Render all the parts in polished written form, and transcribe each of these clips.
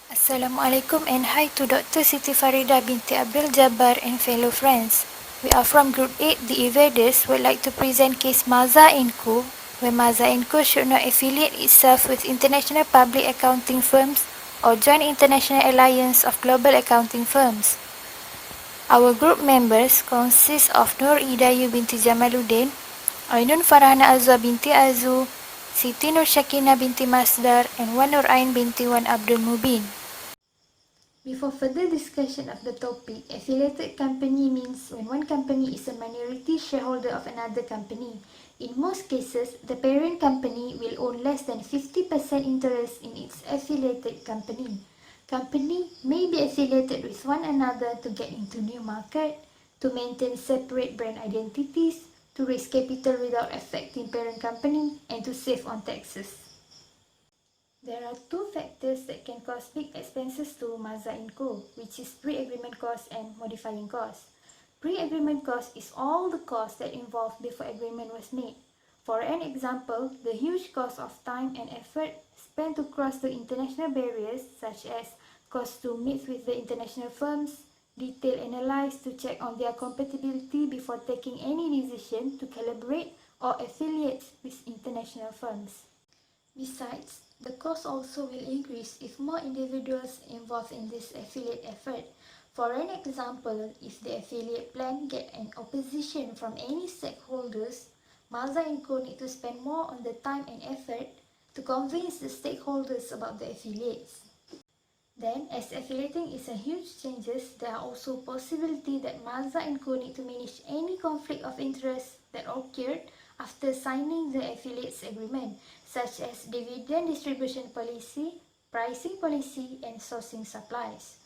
Assalamualaikum and hi to Dr. Siti Farida binti Abdul Jabbar and fellow friends. We are from Group 8, The Evaders, would like to present case Maza & Co., where Maza & Co. should not affiliate itself with international public accounting firms or join international alliance of global accounting firms. Our group members consist of Nur Idayu binti Jamaluddin, Ainun Farhana Azwa binti Azu, Siti Nur Shakina binti Masdar, and Wan Nur Ain binti Wan Abdul Mubin. Before further discussion of the topic, affiliated company means when one company is a minority shareholder of another company. In most cases, the parent company will own less than 50% interest in its affiliated company. Company may be affiliated with one another to get into new market, to maintain separate brand identities, to raise capital without affecting parent company, and to save on taxes. There are two factors that can cause big expenses to Maza & Co., which is pre-agreement cost and modifying cost. Pre-agreement cost is all the costs that involved before agreement was made. For an example, the huge cost of time and effort spent to cross the international barriers, such as cost to meet with the international firms, detail analyze to check on their compatibility before taking any decision to collaborate or affiliate with international firms. Besides, the cost also will increase if more individuals involved in this affiliate effort. For an example, if the affiliate plan get an opposition from any stakeholders, Maza & Co need to spend more on the time and effort to convince the stakeholders about the affiliates. Then, as affiliating is a huge changes, there are also possibility that Maza & Co need to manage any conflict of interest that occurred after signing the affiliates agreement, such as dividend distribution policy, pricing policy, and sourcing supplies.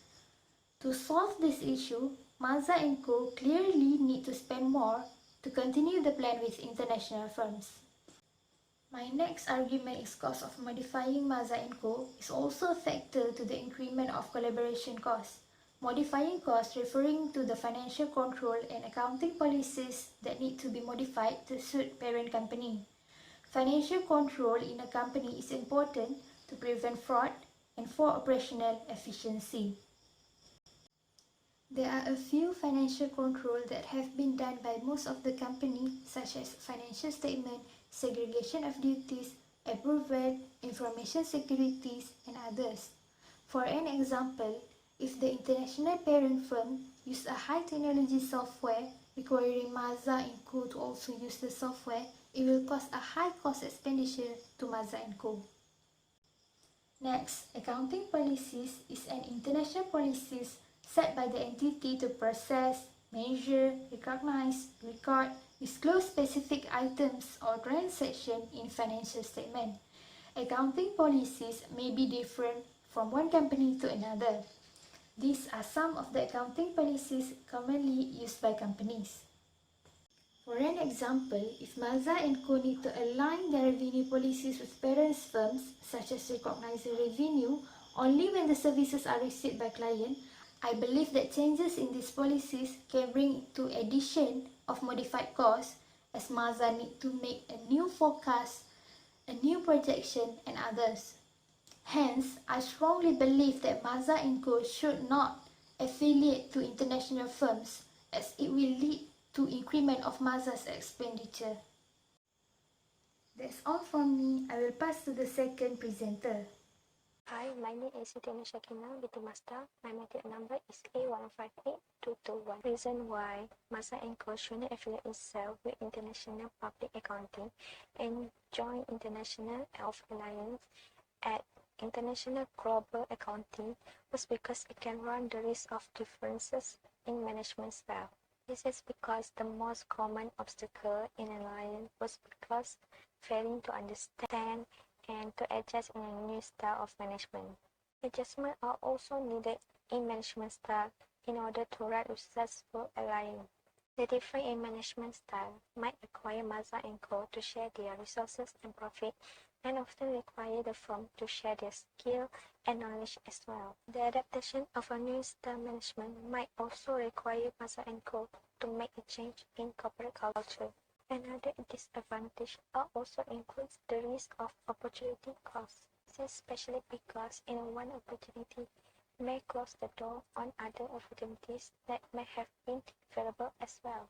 To solve this issue, Maza & Co clearly need to spend more to continue the plan with international firms. My next argument is cost of modifying Maza & Co. is also a factor to the increment of collaboration costs. Modifying costs referring to the financial control and accounting policies that need to be modified to suit parent company. Financial control in a company is important to prevent fraud and for operational efficiency. There are a few financial control that have been done by most of the company, such as financial statement, segregation of duties, approval, information securities, and others. For an example, if the international parent firm use a high technology software requiring Maza & Co to also use the software, it will cost a high cost expenditure to Maza & Co. Next, accounting policies is an international policies set by the entity to process, measure, recognize, record, disclose specific items or transactions in financial statement. Accounting policies may be different from one company to another. These are some of the accounting policies commonly used by companies. For an example, if Maza & Co need to align their revenue policies with parent firms, such as recognizing revenue only when the services are received by client, I believe that changes in these policies can bring to addition of modified costs, as Maza need to make a new forecast, a new projection, and others. Hence, I strongly believe that Maza & Co should not affiliate to international firms, as it will lead to increment of Maza's expenditure. That's all from me. I will pass to the second presenter. Hi, my name is Siti Nur Shakina binti Masdar. My metric number is A158221. Reason why Maza & Co should not affiliate itself with international public accounting and join international alliance at international global accounting was because it can run the risk of differences in management style. This is because the most common obstacle in alliance was because failing to understand and to adjust in a new style of management. Adjustments are also needed in management style in order to run a successful alliance. The difference in management style might require Maza & Co to share their resources and profit, and often require the firm to share their skill and knowledge as well. The adaptation of a new style management might also require Maza & Co to make a change in corporate culture. Another disadvantage also includes the risk of opportunity cost. This is especially because in one opportunity may close the door on other opportunities that may have been available as well.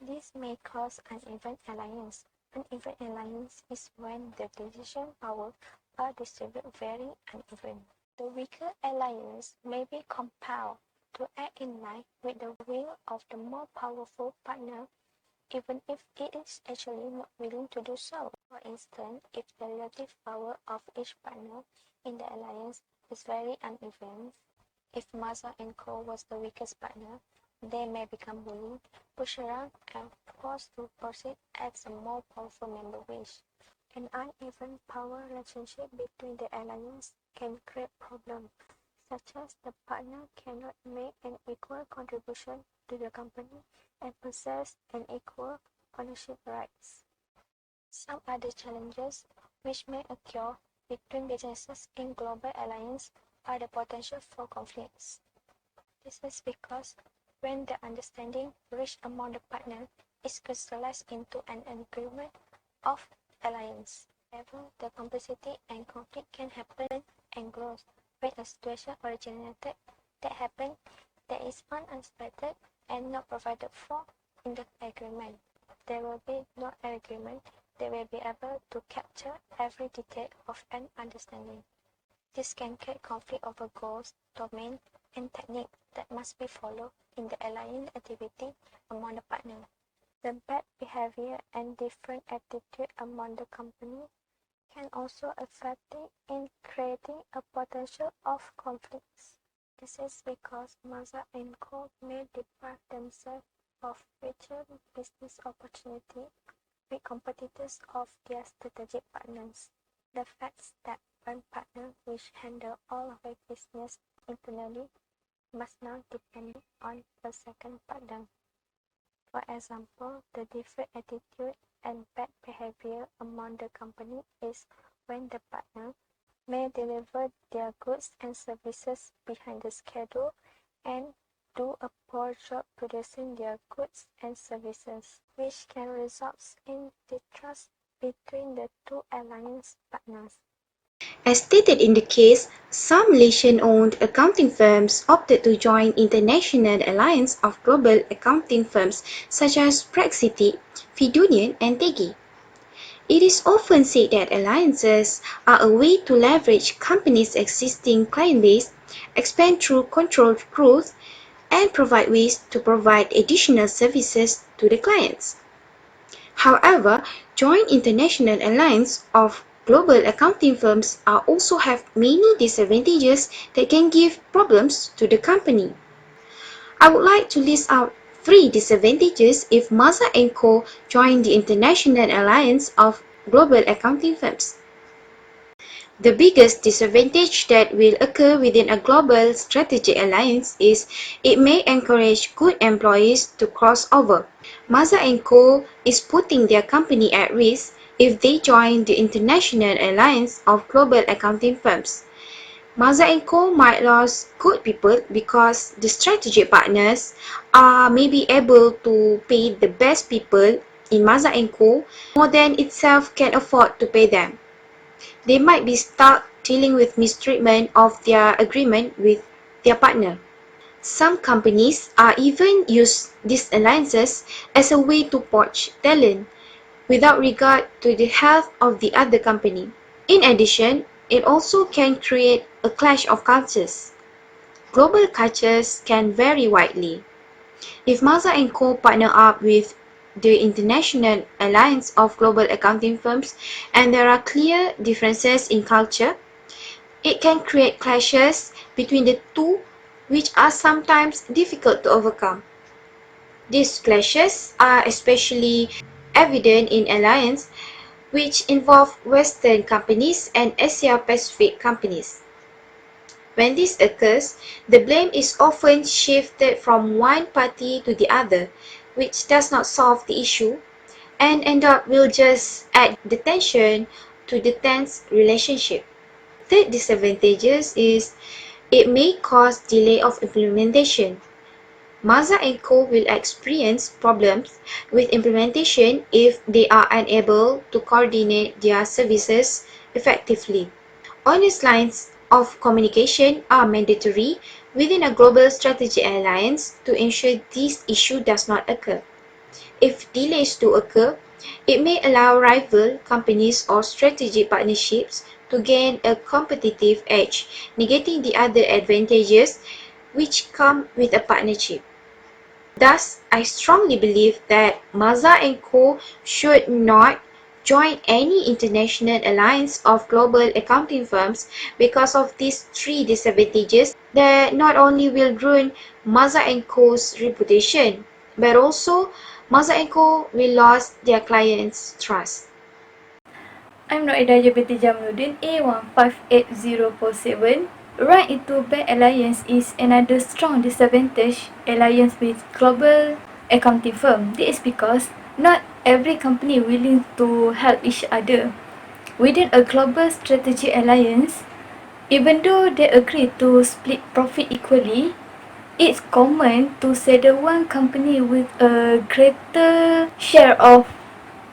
This may cause uneven alliance. Uneven alliance is when the decision power are distributed very uneven. The weaker alliance may be compelled to act in line with the will of the more powerful partner, even if it is actually not willing to do so. For instance, if the relative power of each partner in the alliance is very uneven, if Mazda and Co. was the weakest partner, they may become bullied, pushed around, and forced to proceed as a more powerful member wish. An uneven power relationship between the alliance can create problems, such as the partner cannot make an equal contribution to the company and possess an equal ownership rights. Some other challenges which may occur between businesses in global alliance are the potential for conflicts. This is because when the understanding reached among the partners is crystallized into an agreement of alliance. However, the complexity and conflict can happen and grow when a situation originated that happened that is unexpected and not provided for in the agreement. There will be no agreement that will be able to capture every detail of an understanding. This can create conflict over goals, domain, and technique that must be followed in the alliance activity among the partners. The bad behavior and different attitude among the company can also affect it in creating a potential of conflicts. This is because Mazda and Co. may deprive themselves of future business opportunity with competitors of their strategic partners. The fact that one partner which handle all of their business internally must now depend on a second partner. For example, the different attitude and bad behavior among the company is when the partner may deliver their goods and services behind the schedule and do a poor job producing their goods and services, which can result in distrust between the two alliance partners. As stated in the case, some Malaysian-owned accounting firms opted to join international alliance of global accounting firms such as Praxiti, Fidunian, and Tegi. It is often said that alliances are a way to leverage companies' existing client base, expand through controlled growth, and provide ways to provide additional services to the clients. However, joint international alliance of global accounting firms are also have many disadvantages that can give problems to the company. I would like to list out 3 disadvantages if Mazda and Co. join the International Alliance of Global Accounting Firms. The biggest disadvantage that will occur within a global strategic alliance is it may encourage good employees to cross over. Mazda and Co. is putting their company at risk if they join the International Alliance of Global Accounting Firms. Mazda and Co. might lose good people because the strategic partners are maybe able to pay the best people in Mazda and Co. more than itself can afford to pay them. They might be stuck dealing with mistreatment of their agreement with their partner. Some companies are even use these alliances as a way to poach talent without regard to the health of the other company. In addition, it also can create a clash of cultures. Global cultures can vary widely. If Mazda and Co. partner up with the International Alliance of Global Accounting Firms and there are clear differences in culture, it can create clashes between the two which are sometimes difficult to overcome. These clashes are especially evident in alliances which involve Western companies and Asia-Pacific companies. When this occurs, the blame is often shifted from one party to the other, which does not solve the issue and end up will just add the tension to the tense relationship. Third disadvantage is it may cause delay of implementation. Mazda and Co. will experience problems with implementation if they are unable to coordinate their services effectively. Honest lines of communication are mandatory within a global strategic alliance to ensure this issue does not occur. If delays do occur, it may allow rival companies or strategic partnerships to gain a competitive edge, negating the other advantages which come with a partnership. Thus, I strongly believe that Mazda and Co. should not join any international alliance of global accounting firms because of these three disadvantages that not only will ruin Mazda and Co.'s reputation, but also Mazda and Co. will lose their clients' trust. I'm Noida binti Jamaluddin, A158047. Run into bad alliance is another strong disadvantage alliance with global accounting firm. This is because not every company willing to help each other. Within a global strategic alliance, even though they agree to split profit equally, it's common to settle one company with a greater share of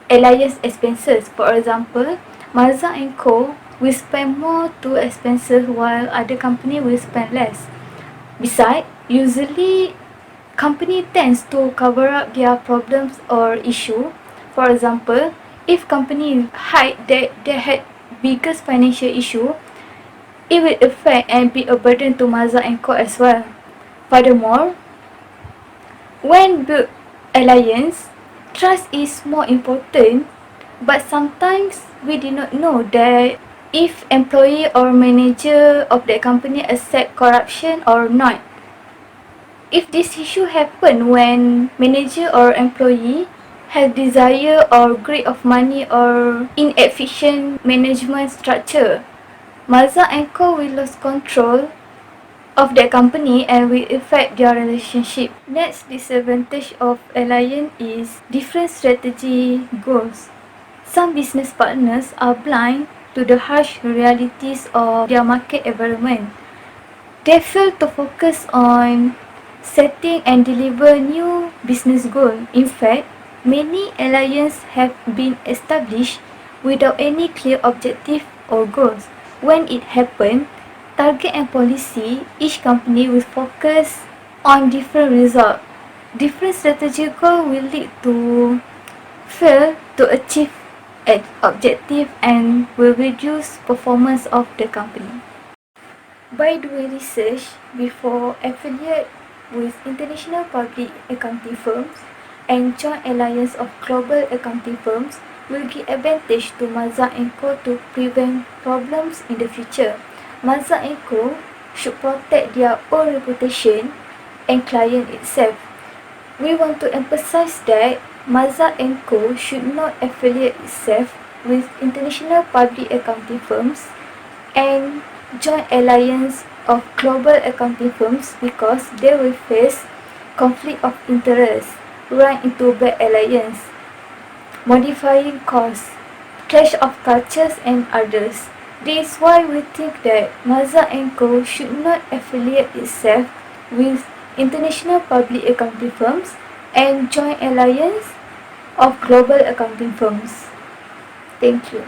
alliance expenses. For example, Mazda and Co. will spend more to expenses while other company will spend less. Besides, usually company tends to cover up their problems or issue. For example, if company hide that they had biggest financial issue, it will affect and be a burden to Mazda and Co. as well. Furthermore, when build alliance, trust is more important, but sometimes we do not know that if employee or manager of the company accept corruption or not. If this issue happen when manager or employee have desire or greed of money or inefficient management structure, Mazda and Co. will lose control of their company and will affect their relationship. Next disadvantage of alliance is different strategy goals. Some business partners are blind to the harsh realities of their market environment. They fail to focus on setting and deliver new business goals. In fact, many alliances have been established without any clear objective or goals. When it happens, target and policy, each company will focus on different results. Different strategic goals will lead to fail to achieve an objective and will reduce performance of the company. By doing research before affiliate with international public accounting firms and joint alliance of global accounting firms will give advantage to Mazda and Co. to prevent problems in the future. Mazda and Co. should protect their own reputation and client itself. We want to emphasize that Mazda and Co. should not affiliate itself with international public accounting firms and joint alliance of global accounting firms because they will face conflict of interest, run into bad alliance, modifying costs, clash of cultures and others. This is why we think that Mazda and Co. should not affiliate itself with international public accounting firms and joint alliance of global accounting firms. Thank you.